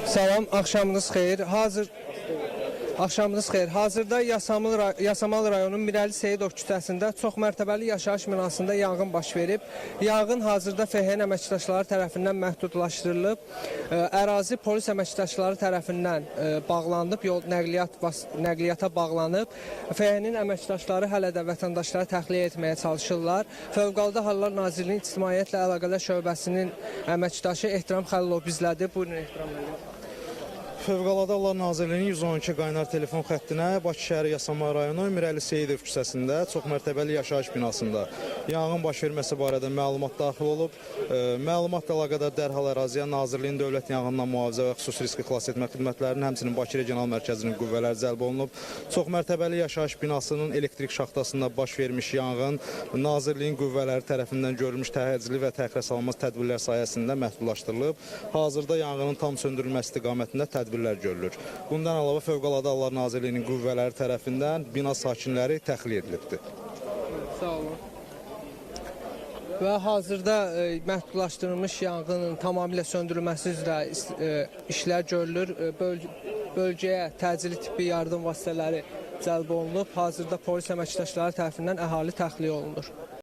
Salam, axşamınız xeyir. Hazırda Yasamal rayonunun Mirəli Seyidov küçəsində çox mərtəbəli yaşayış binasında yanğın baş verib. Yanğın hazırda FHN əməkdaşları tərəfindən məhdudlaşdırılıb. Ərazi polis əməkdaşları tərəfindən bağlanıb, yol nəqliyyata bağlanıb. FHN-in əməkdaşları hələ də vətəndaşları təxliyə etməyə çalışırlar. Fövqəladə Hallar Nazirliyinin İctimaiyyətlə Əlaqələr Şöbəsinin əməkdaşı Ehtiram Xəlilov bizlədir. Buyurun Ehtiram Xəlilov. Fövqəladə Hallar Nazirliyinin 112 qaynar telefon xəttinə Bakı şəhəri Yasamal rayonu Mirəli Seyidov küçəsində çox mərtəbəli yaşayış binasında yanğın baş verməsi barədə məlumat daxil olub. Məlumatla əlaqədar dərhal əraziyə Nazirliyin Dövlət Yanğından Mühafizə və Xüsusi Riski Xilas Etmə Xidmətlərinin, həmçinin Bakı Regional Mərkəzinin qüvvələri cəlb olunub. Çox mərtəbəli yaşayış binasının elektrik şaxtasında baş vermiş yanğın Nazirliyin qüvvələri tərəfindən görülmüş təcili və təxirəsalınmaz tədbirlər sayəsində məhdudlaşdırılıb. Hazırda yanğının tam söndürülməsi istiqamətində tədbirlər görülür. Bundan əlavə Fövqəladə Hallar Nazirliyinin qüvvələri tərəfindən bina sakinləri təxliyə edilibdir. Sağ olun. Və hazırda məhdudlaşdırılmış yanğının tamamilə söndürülməsi üzrə işlər görülür. Bölgəyə təcili tibbi yardım vasitələri cəlb olunub. Hazırda polis əməkdaşları tərəfindən əhali təxliyə olunur.